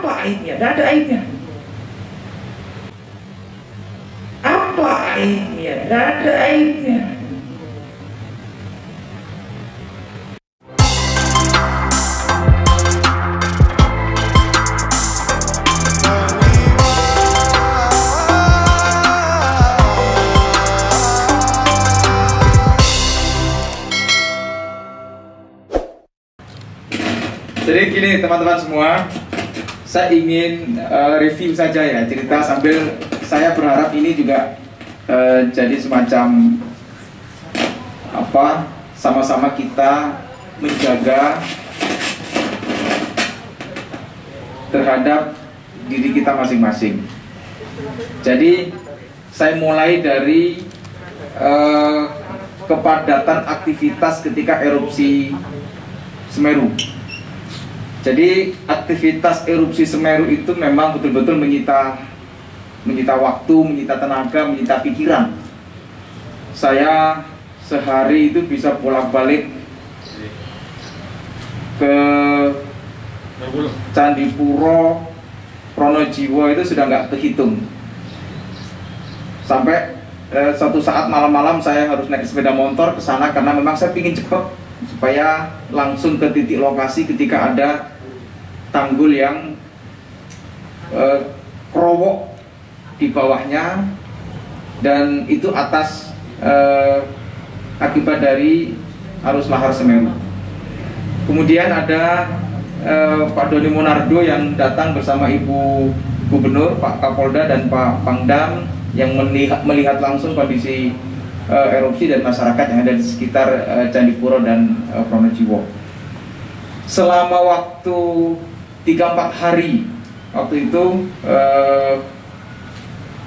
Apa aibnya? Tidak ada aibnya. Apa aibnya? Tidak ada aibnya. Jadi gini teman-teman semua, saya ingin review saja ya, cerita sambil saya berharap ini juga jadi semacam apa, sama-sama kita menjaga terhadap diri kita masing-masing. Jadi saya mulai dari kepadatan aktivitas ketika erupsi Semeru. Jadi aktivitas erupsi Semeru itu memang betul-betul menyita waktu, menyita tenaga, menyita pikiran. Saya sehari itu bisa bolak-balik ke Candi Puro, Pronojiwo itu sudah nggak terhitung. Sampai suatu saat malam-malam saya harus naik sepeda motor ke sana karena memang saya ingin cepat supaya langsung ke titik lokasi ketika ada tanggul yang kerowok di bawahnya, dan itu atas akibat dari arus lahar Semeru. Kemudian ada Pak Doni Monardo yang datang bersama Ibu Gubernur, Pak Kapolda dan Pak Pangdam yang melihat langsung kondisi erupsi dan masyarakat yang ada di sekitar Candi Puro dan Pronojiwo. Selama waktu 3-4 hari waktu itu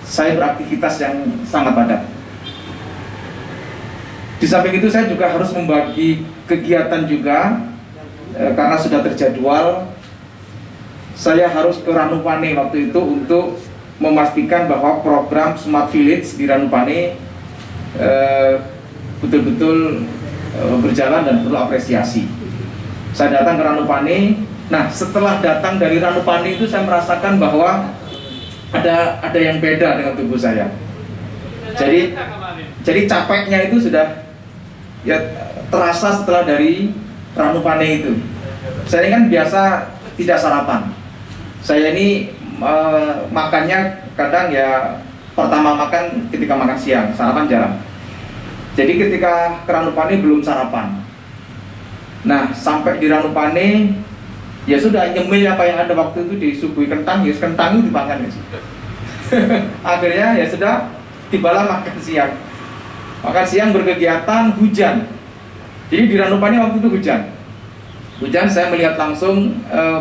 saya beraktivitas yang sangat padat. Di samping itu saya juga harus membagi kegiatan juga karena sudah terjadwal. Saya harus ke Ranupane waktu itu untuk memastikan bahwa program Smart Village di Ranupane betul-betul berjalan dan perlu apresiasi. Saya datang ke Ranupane. Nah, setelah datang dari Ranupane itu saya merasakan bahwa ada yang beda dengan tubuh saya. Jadi capeknya itu sudah ya terasa setelah dari Ranupane itu. Saya ini kan biasa tidak sarapan. Saya ini makannya kadang ya pertama makan ketika makan siang, sarapan jarang. Jadi ketika ke Ranupane belum sarapan. Nah, sampai di Ranupane ya sudah nyemil apa yang ada waktu itu, disuguhi kentang, ya kentang itu dimakan ya. Akhirnya ya sudah tibalah makan siang. Makan siang berkegiatan hujan. Jadi di Ranupane waktu itu hujan. Hujan, saya melihat langsung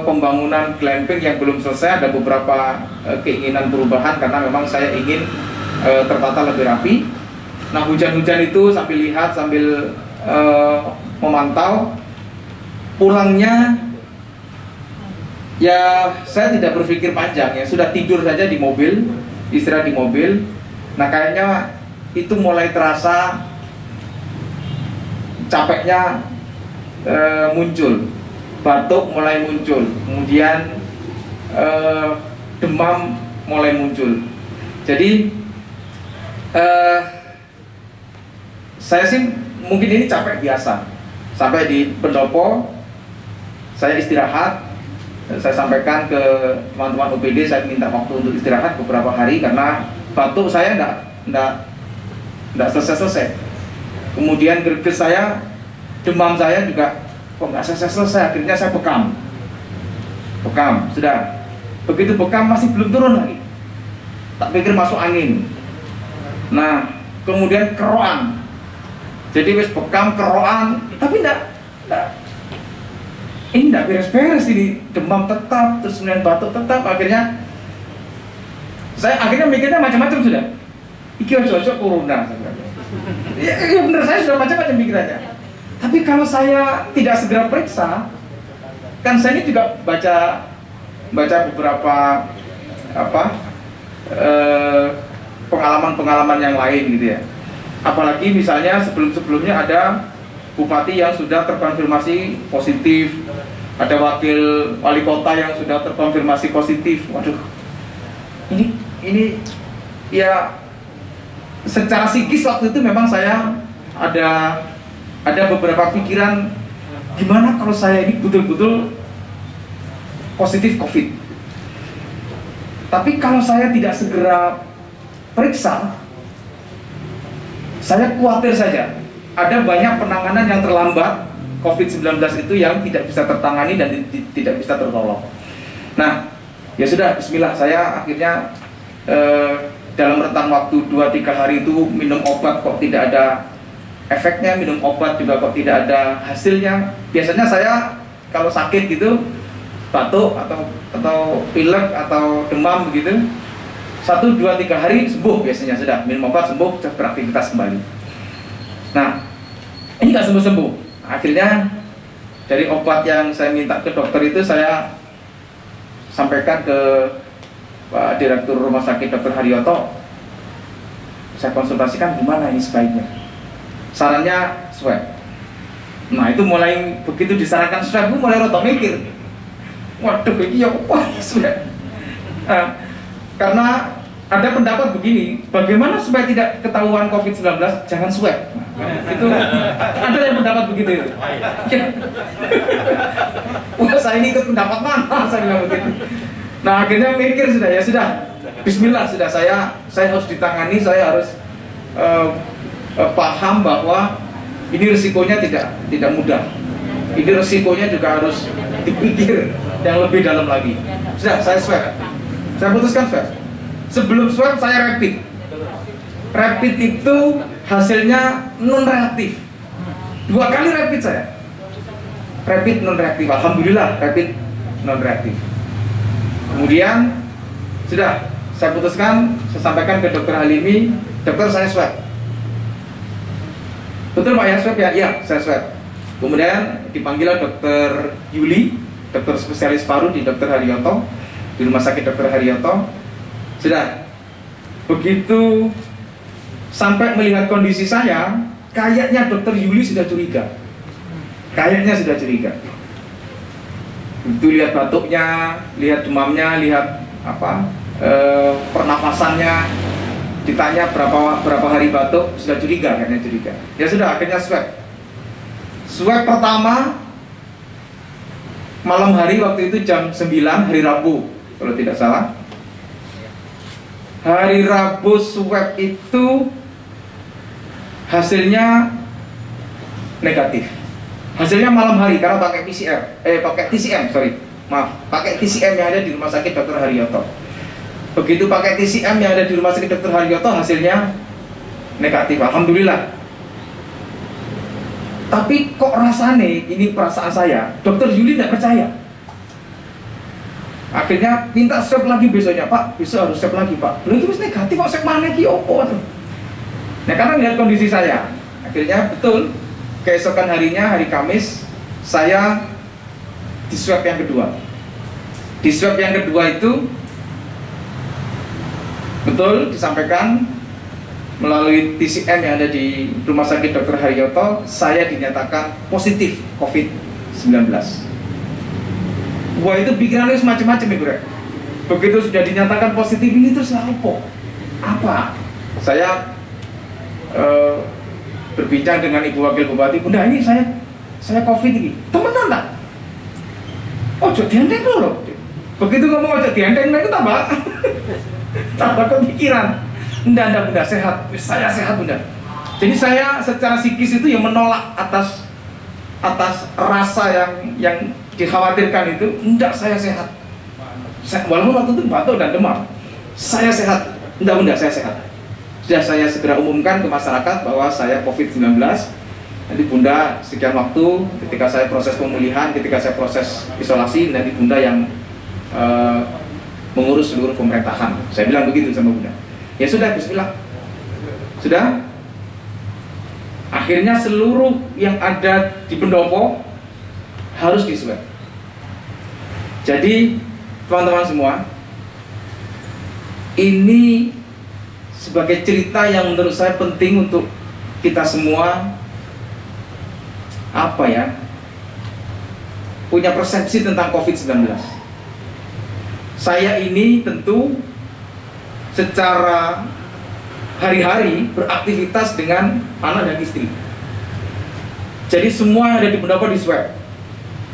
pembangunan glamping yang belum selesai. Ada beberapa keinginan perubahan karena memang saya ingin tertata lebih rapi. Nah, hujan-hujan itu sambil lihat, sambil memantau. Pulangnya ya saya tidak berpikir panjang, ya sudah tidur saja di mobil, istirahat di mobil. Nah, kayaknya itu mulai terasa capeknya muncul, batuk mulai muncul, kemudian demam mulai muncul. Jadi saya sih mungkin ini capek biasa. Sampai di pendopo saya istirahat. Saya sampaikan ke teman-teman OPD, saya minta waktu untuk istirahat beberapa hari karena batuk saya enggak selesai-selesai. Kemudian greges saya, demam saya juga kok nggak selesai-selesai. Akhirnya saya bekam, sudah. Begitu bekam masih belum turun lagi. Tak pikir masuk angin. Nah, kemudian keroan. Jadi wis bekam, keroan, tapi ini enggak beres-beres, ini demam tetap, terus kemudian batuk tetap. Akhirnya saya mikirnya macam-macam sudah. Iki ojo-ojo corona. Ya benar, saya sudah macam-macam pikirannya. Tapi kalau saya tidak segera periksa, kan saya ini juga baca beberapa pengalaman-pengalaman yang lain gitu ya. Apalagi misalnya sebelum-sebelumnya ada bupati yang sudah terkonfirmasi positif, ada wakil wali kota yang sudah terkonfirmasi positif. Waduh, ini ya secara psikis waktu itu memang saya ada beberapa pikiran, gimana kalau saya ini betul-betul positif COVID. Tapi kalau saya tidak segera periksa, saya khawatir saja ada banyak penanganan yang terlambat COVID-19 itu yang tidak bisa tertangani dan tidak bisa tertolong. Nah, ya sudah, bismillah, saya akhirnya dalam rentang waktu 2-3 hari itu minum obat kok tidak ada efeknya, minum obat juga kok tidak ada hasilnya. Biasanya saya kalau sakit gitu, batuk atau pilek atau demam begitu, 1-2-3 hari sembuh biasanya, sudah minum obat sembuh, terus beraktivitas kembali. Nah, ini nggak sembuh-sembuh. Akhirnya dari obat yang saya minta ke dokter itu saya sampaikan ke Pak Direktur Rumah Sakit Dr. Haryoto. Saya konsultasikan gimana ini sebaiknya. Sarannya swab. Nah, itu mulai begitu disarankan swab, itu mulai rotok mikir. Waduh, ini apa swab? Karena ada pendapat begini, bagaimana supaya tidak ketahuan COVID-19, jangan swab. Itu ada yang pendapat begitu. Wah, saya ini ikut pendapat mana? Saya bilang begitu. Nah, akhirnya mikir sudah, ya sudah, bismillah, sudah, saya harus ditangani, saya harus paham bahwa ini risikonya tidak mudah. Ini risikonya juga harus dipikir yang lebih dalam lagi. Sudah, saya swab. Saya putuskan swab. Sebelum swab saya rapid. Rapid itu hasilnya non reaktif. 2 kali rapid saya. Rapid non reaktif. Alhamdulillah, rapid non reaktif. Kemudian sudah saya putuskan, saya sampaikan ke Dokter Halimi, dokter, saya swab. Betul Pak ya swab ya? Iya, saya swab. Kemudian dipanggil Dokter Yuli, dokter spesialis paru di Dokter Haryoto, di Rumah Sakit Dokter Haryoto. Sudah, begitu sampai melihat kondisi saya, kayaknya Dokter Yuli sudah curiga. Kayaknya sudah curiga. Itu lihat batuknya, lihat demamnya, lihat pernafasannya, ditanya berapa hari batuk, sudah curiga, kayaknya curiga. Ya sudah, akhirnya swab. Swab pertama malam hari, waktu itu jam 9 hari Rabu kalau tidak salah. Hari Rabu swab itu hasilnya negatif. Hasilnya malam hari karena pakai TCM, pakai TCM yang ada di Rumah Sakit Dr. Haryoto. Begitu pakai TCM yang ada di Rumah Sakit Dr. Haryoto, hasilnya negatif, alhamdulillah. Tapi kok rasanya, ini perasaan saya, Dokter Yuli tidak percaya. Akhirnya minta swab lagi besoknya, Pak, besok harus swab lagi Pak. Belum itu negatif kok, swab mana ki opo tuh. Nah, karena lihat kondisi saya, akhirnya betul keesokan harinya, hari Kamis, saya di swab yang kedua. Di swab yang kedua itu betul disampaikan melalui TCM yang ada di Rumah Sakit Dr. Haryoto, saya dinyatakan positif COVID-19. Wah, itu pikirannya semacam-macam ya, Bro. Begitu sudah dinyatakan positif, ini terus apa? Saya berbincang dengan Ibu Wakil Bupati, Bunda, ini saya COVID ini. Temenan tak? Ojo dienteng dulu. Begitu ngomong ojo dienteng, itu tambah kepikiran. Enggak Bunda, sehat. Saya sehat Bunda. Jadi saya secara psikis itu yang menolak atas rasa yang dikhawatirkan itu. Enggak, saya sehat. Walaupun waktu itu batuk dan demam, saya sehat. Enggak Bunda, saya sehat. Sudah saya segera umumkan ke masyarakat bahwa saya COVID-19. Nanti Bunda sekian waktu, ketika saya proses pemulihan, ketika saya proses isolasi, nanti Bunda yang mengurus seluruh pemerintahan. Saya bilang begitu sama Bunda. Ya sudah, bismillah. Sudah. Akhirnya seluruh yang ada di pendopo harus diswab. Jadi teman-teman semua, ini sebagai cerita yang menurut saya penting untuk kita semua punya persepsi tentang COVID-19. Saya ini tentu secara hari-hari beraktivitas dengan anak dan istri. Jadi semua yang ada di pendopo di swab.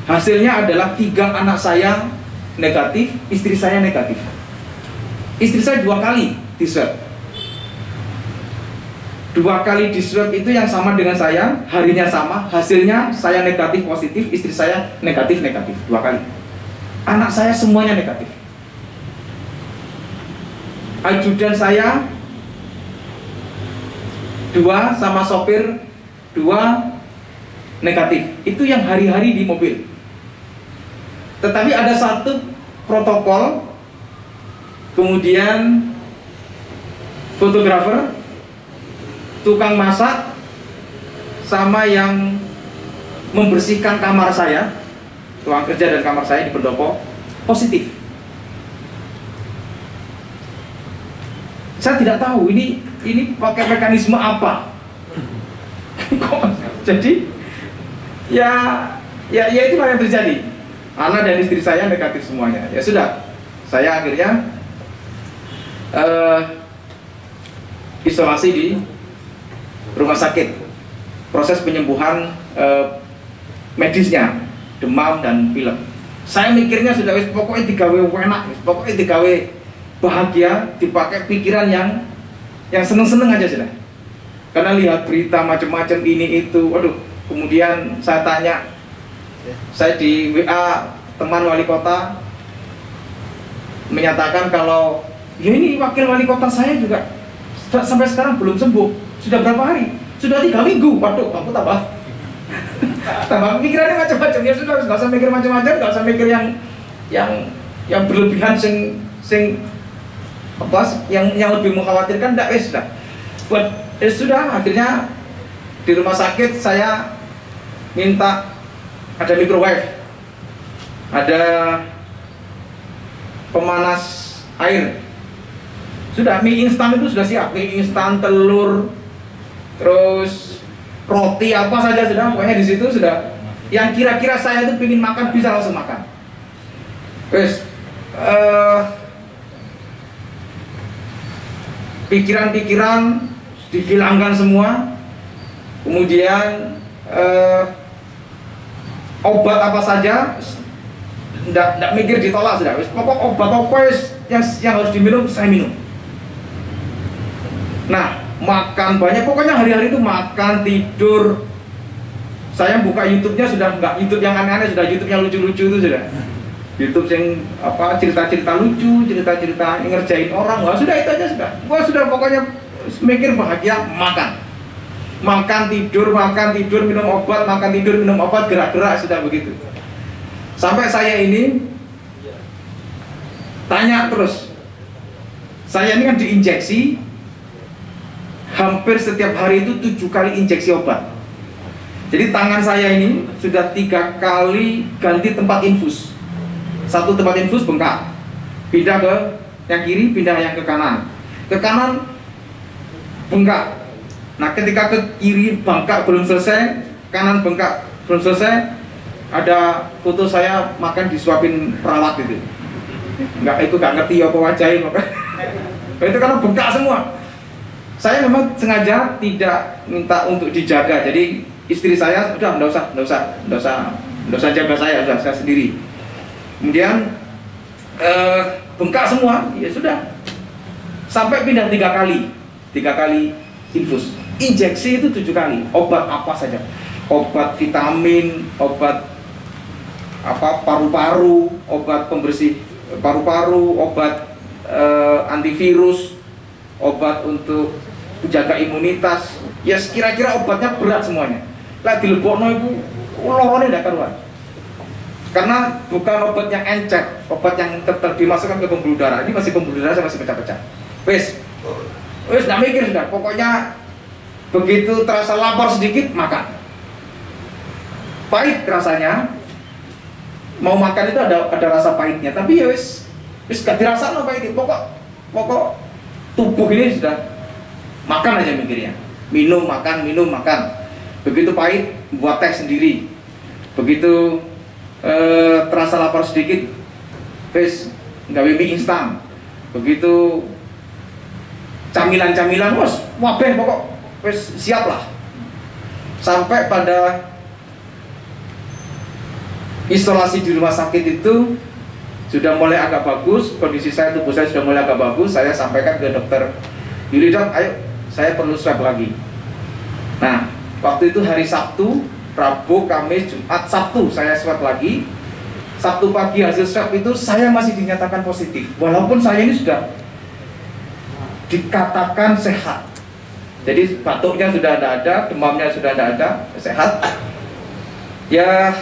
Hasilnya adalah 3 anak saya negatif, istri saya negatif. Istri saya 2 kali di swab. 2 kali di swab itu yang sama dengan saya, harinya sama, hasilnya saya negatif positif, istri saya negatif 2 kali. Anak saya semuanya negatif. Ajudan saya 2 sama sopir 2 negatif. Itu yang hari-hari di mobil. Tetapi ada satu protokol, kemudian fotografer, tukang masak, sama yang membersihkan kamar saya, ruang kerja dan kamar saya di pendopo, positif. Saya tidak tahu ini pakai mekanisme apa. Jadi ya itulah yang terjadi. Anak dan istri saya negatif semuanya. Ya sudah, saya akhirnya isolasi di rumah sakit. Proses penyembuhan medisnya, demam dan pilek. Saya mikirnya sudah pokoknya digawe enak, pokoknya digawe bahagia, dipakai pikiran yang seneng-seneng aja sudah. Karena lihat berita macam-macam ini itu, waduh. Kemudian saya tanya, saya di WA teman wali kota menyatakan kalau ya ini wakil wali kota saya juga sampai sekarang belum sembuh. Sudah berapa hari? Sudah 3 minggu. Waduh, aku tambah pikirannya macam-macam. Ya sudah, nggak usah mikir macam-macam, nggak usah mikir yang berlebihan yang lebih mengkhawatirkan. Tidak, sudah. Sudah, akhirnya di rumah sakit saya minta ada microwave, ada pemanas air. Sudah, mie instan itu sudah siap, mie instan, telur, terus roti apa saja sudah, pokoknya di situ sudah. Yang kira-kira saya itu ingin makan bisa langsung makan. Terus pikiran-pikiran dihilangkan semua. Kemudian obat apa saja ndak mikir ditolak sudah. Pokok obat apa yang harus diminum saya minum. Nah, makan banyak, pokoknya hari-hari itu makan, tidur. Saya buka YouTube-nya sudah nggak YouTube yang aneh-aneh, sudah YouTube yang lucu-lucu itu sudah. YouTube yang cerita-cerita lucu, cerita-cerita ngerjain orang. Wah, sudah itu aja sudah. Gua sudah pokoknya mikir bahagia, makan tidur, minum obat, makan tidur, minum obat, gerak-gerak, sudah begitu. Sampai saya ini tanya terus. Saya ini kan diinjeksi hampir setiap hari itu 7 kali injeksi obat. Jadi tangan saya ini sudah 3 kali ganti tempat infus. Satu tempat infus bengkak, pindah ke yang kiri, pindah yang ke kanan. Ke kanan bengkak. Nah, ketika ke kiri bengkak belum selesai, kanan bengkak belum selesai, ada foto saya makan disuapin perawat itu. Itu nggak ngerti apa wajahnya. Itu karena bengkak semua. Saya memang sengaja tidak minta untuk dijaga. Jadi istri saya udah nggak usah jaga saya sendiri. Kemudian bengkak semua, ya sudah. Sampai pindah 3 kali infus. Injeksi itu 7 kali. Obat apa saja, obat vitamin, obat paru-paru, obat pembersih paru-paru, obat antivirus, obat untuk menjaga imunitas. Ya kira-kira obatnya berat semuanya. Lah dilebokno iku lorone ndak karuan. Karena bukan obat yang encer, obat yang dimasukkan ke pembuluh darah. Ini masih pembuluh darah, masih pecah-pecah. Wes nggak mikir sudah. Pokoknya begitu terasa lapar sedikit makan. Pahit rasanya. Mau makan itu ada rasa pahitnya. Tapi ya wes gak dirasa no pahit. Pokok tubuh ini sudah makan aja mikirnya. Minum makan. Begitu pahit buat teh sendiri. Begitu terasa lapar sedikit, wis nggawe mie instan. Begitu camilan-camilan, wabeh pokok wis siap lah. Sampai pada isolasi di rumah sakit itu sudah mulai agak bagus, kondisi saya, tubuh saya sudah mulai agak bagus. Saya sampaikan ke dokter, Yuli dok, ayo saya perlu swab lagi. Nah, waktu itu hari Sabtu, Rabu, Kamis, Jumat, Sabtu saya swab lagi. Sabtu pagi hasil swab itu saya masih dinyatakan positif, walaupun saya ini sudah dikatakan sehat. Jadi batuknya sudah tidak ada, demamnya sudah tidak ada, sehat. Ya,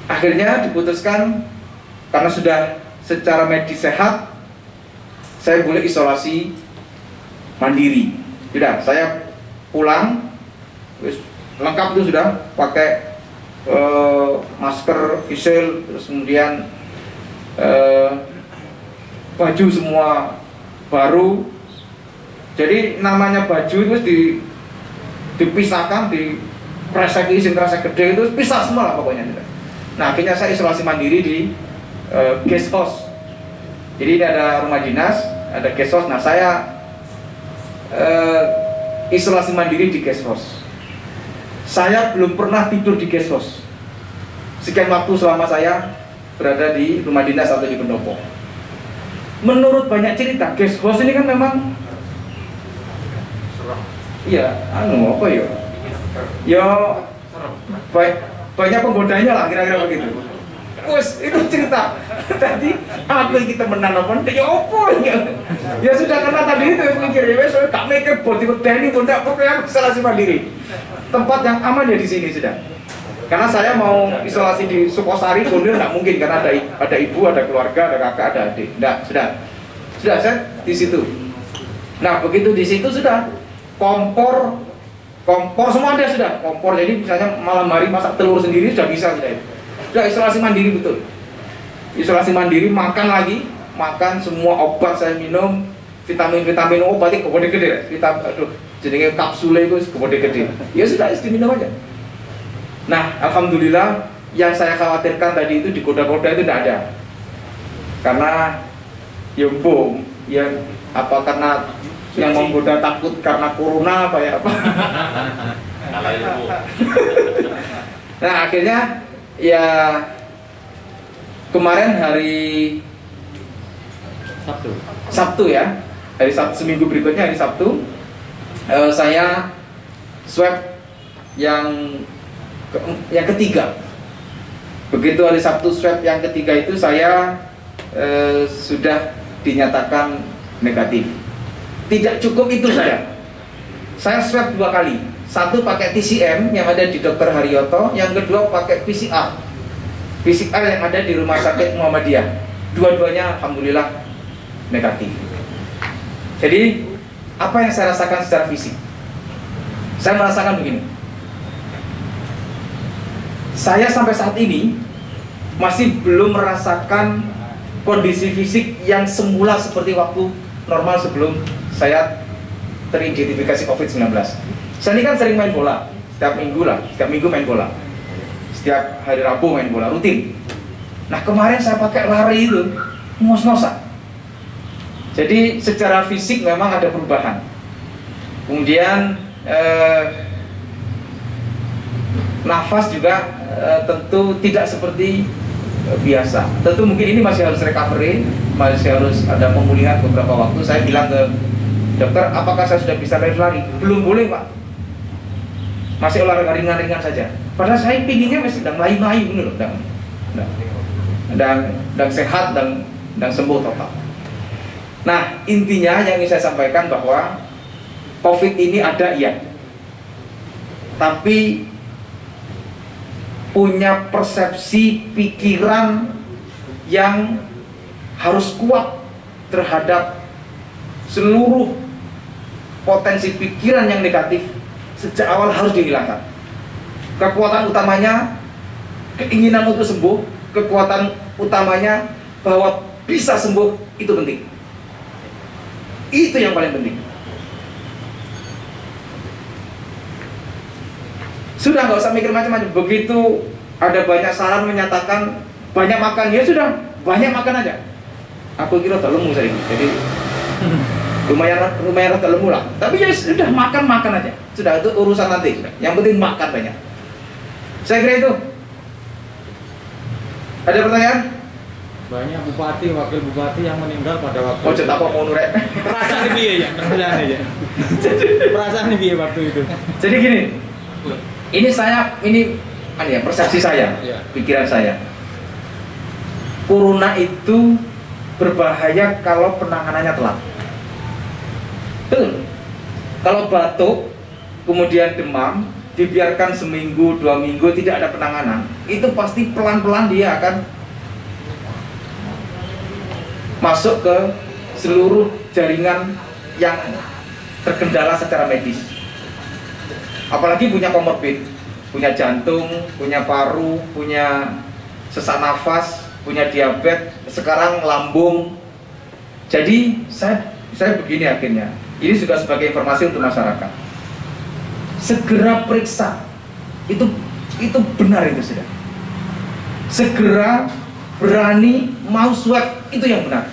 akhirnya diputuskan karena sudah secara medis sehat, saya boleh isolasi mandiri. Sudah, saya pulang, lengkap itu sudah, pakai masker, facial, terus kemudian baju semua baru. Jadi namanya baju itu dipisahkan, di kresek gede itu pisah semua lah pokoknya. Nah, akhirnya saya isolasi mandiri di guest house. Jadi ini ada rumah dinas, ada guest house. Nah, saya isolasi mandiri di guest house. Saya belum pernah tidur di guest house sekian waktu selama saya berada di rumah dinas atau di pendopo. Menurut banyak cerita, guest house ini kan memang iya, apa ya? Ya banyak penggodanya lah, kira-kira begitu. Wes, itu cerita. Tadi apa yang kita menang apa? Ya apa ya? Ya sudah, karena tadi itu mikir, ya saya gak mikir buat ikut teknik, tidak pokoknya isolasi mandiri. Tempat yang aman ya di sini sudah. Karena saya mau isolasi di Sukosari, Bondir nggak mungkin karena ada ibu, ada keluarga, ada kakak, ada adik. Nggak, sudah saya di situ. Nah, begitu di situ sudah kompor semua ada sudah, kompor. Jadi misalnya malam hari masak telur sendiri sudah bisa sudah isolasi mandiri betul. Isolasi mandiri, makan lagi, makan semua obat saya minum, vitamin obat itu gede-gede, jadi kapsulnya itu gede-gede. Ya sudah, diminum aja. Nah, alhamdulillah yang saya khawatirkan tadi itu digoda-goda itu tidak ada. Karena ya bom, ya apa karena yang menggoda takut karena corona apa ya apa. Nah, akhirnya ya kemarin hari Sabtu ya, hari Sabtu seminggu berikutnya hari Sabtu saya swab yang ketiga. Begitu hari Sabtu swab yang ketiga itu saya sudah dinyatakan negatif. Tidak cukup itu saya swab 2 kali. Satu pakai TCM yang ada di Dr. Haryoto, yang kedua pakai PCR yang ada di Rumah Sakit Muhammadiyah. Dua-duanya alhamdulillah negatif. Jadi apa yang saya rasakan secara fisik? Saya merasakan begini. Saya sampai saat ini masih belum merasakan kondisi fisik yang semula seperti waktu normal sebelum saya teridentifikasi COVID-19. Saya ini kan sering main bola, setiap minggu main bola. Setiap hari Rabu main bola, rutin. Nah, kemarin saya pakai lari itu, ngos-ngosan. Jadi secara fisik memang ada perubahan. Kemudian nafas juga tentu tidak seperti biasa. Tentu mungkin ini masih harus recovery, masih harus ada pemulihan beberapa waktu. Saya bilang ke dokter, apakah saya sudah bisa lari? Belum boleh, Pak. Masih olahraga ringan-ringan saja. Padahal saya pinginnya masih sedang melayu-melayu ini loh, dan sehat dan sembuh total. Nah, intinya yang ingin saya sampaikan bahwa COVID ini ada, iya, tapi punya persepsi pikiran yang harus kuat terhadap seluruh potensi pikiran yang negatif. Sejak awal harus dihilangkan. Kekuatan utamanya keinginan untuk sembuh, kekuatan utamanya bahwa bisa sembuh, itu penting. Itu yang paling penting. Sudah nggak usah mikir macam-macam. Begitu ada banyak saran menyatakan banyak makan, ya sudah banyak makan aja. Aku kira tak lemu saya ini, jadi lumayan rada lemu lah. Tapi ya sudah makan aja. Sudah, itu urusan nanti. Yang penting makan banyak. Saya kira itu. Ada pertanyaan? Banyak bupati, wakil bupati yang meninggal pada waktu. Oh, cetak kok mau nurek. Perasaan piye ya? Perasaan piye waktu itu? Jadi gini. Ini persepsi saya, Ya. pikiran saya. Corona itu berbahaya kalau penanganannya telat. Betul. Kalau batuk, kemudian demam, dibiarkan seminggu, 2 minggu tidak ada penanganan, itu pasti pelan-pelan dia akan masuk ke seluruh jaringan yang terkendala secara medis. Apalagi punya komorbid, punya jantung, punya paru, punya sesak nafas, punya diabetes, sekarang lambung. Jadi saya begini akhirnya. Ini juga sebagai informasi untuk masyarakat. Segera periksa. Itu benar itu sudah. Segera berani mau swab, itu yang benar.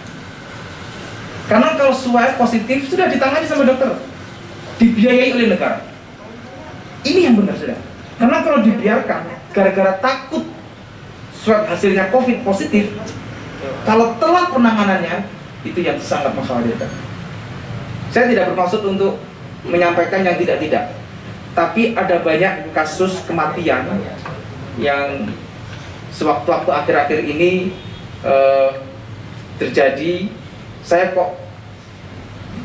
Karena kalau swab positif sudah ditangani sama dokter, dibiayai oleh negara. Ini yang benar sudah. Karena kalau dibiarkan gara-gara takut swab hasilnya COVID positif, kalau telat penanganannya, itu yang sangat mengkhawatirkan. Saya tidak bermaksud untuk menyampaikan yang tidak-tidak, tapi ada banyak kasus kematian yang sewaktu-waktu akhir-akhir ini terjadi. Saya kok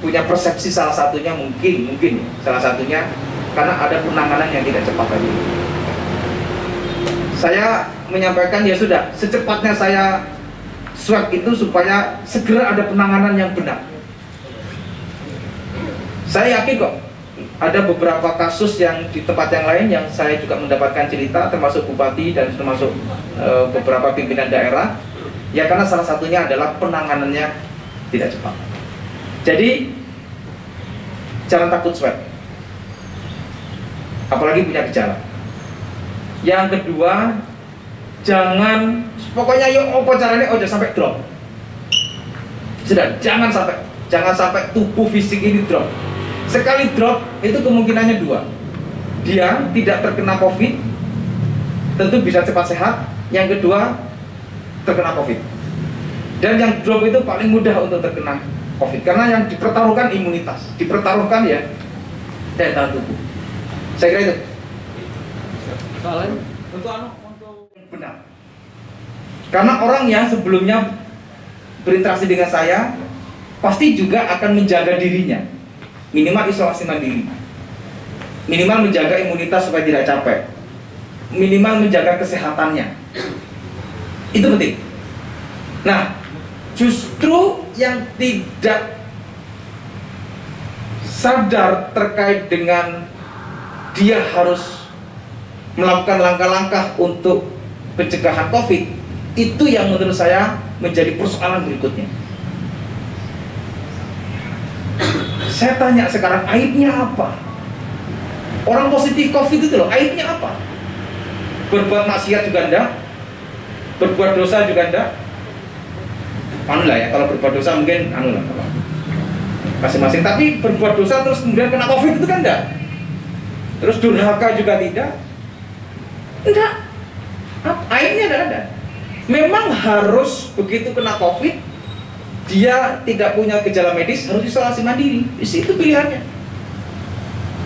punya persepsi salah satunya mungkin salah satunya karena ada penanganan yang tidak cepat tadi. Saya menyampaikan ya sudah, secepatnya saya swab itu supaya segera ada penanganan yang benar. Saya yakin kok ada beberapa kasus yang di tempat yang lain yang saya juga mendapatkan cerita, termasuk bupati dan termasuk beberapa pimpinan daerah. Ya karena salah satunya adalah penanganannya tidak cepat. Jadi jangan takut swab, apalagi punya gejala. Yang kedua, jangan pokoknya yuk apa caranya udah sampai drop. Sudah, jangan sampai tubuh fisik ini drop. Sekali drop itu kemungkinannya 2. Dia tidak terkena COVID, tentu bisa cepat sehat. Yang kedua, terkena COVID. Dan yang drop itu paling mudah untuk terkena COVID, karena yang dipertaruhkan imunitas, dipertaruhkan ya daya tahan tubuh. Saya kira itu. Soalnya untuk Benar. Karena orang yang sebelumnya berinteraksi dengan saya pasti juga akan menjaga dirinya, minimal isolasi mandiri, minimal menjaga imunitas supaya tidak capek, minimal menjaga kesehatannya. Itu penting. Nah, justru yang tidak sadar terkait dengan dia harus melakukan langkah-langkah untuk pencegahan COVID, itu yang menurut saya menjadi persoalan berikutnya. Saya tanya sekarang, aibnya apa? Orang positif COVID itu loh, aibnya apa? Berbuat maksiat juga enggak, berbuat dosa juga enggak. Anu lah ya, kalau berbuat dosa mungkin anu lah masing-masing. Tapi berbuat dosa terus kemudian kena COVID itu kan enggak. Terus durhaka juga tidak. Enggak. Aibnya enggak ada. Memang harus begitu kena COVID, dia tidak punya gejala medis, harus isolasi mandiri. Itu pilihannya.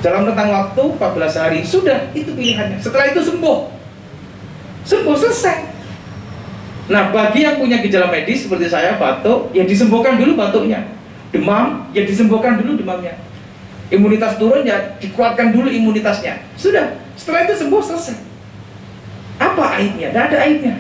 Dalam rentang waktu 14 hari, sudah itu pilihannya. Setelah itu sembuh, selesai. Nah, bagi yang punya gejala medis seperti saya, batuk, ya disembuhkan dulu batuknya. Demam, ya disembuhkan dulu demamnya. Imunitas turun, ya dikuatkan dulu imunitasnya. Sudah, setelah itu sembuh, selesai. Apa aibnya? Tidak ada aibnya.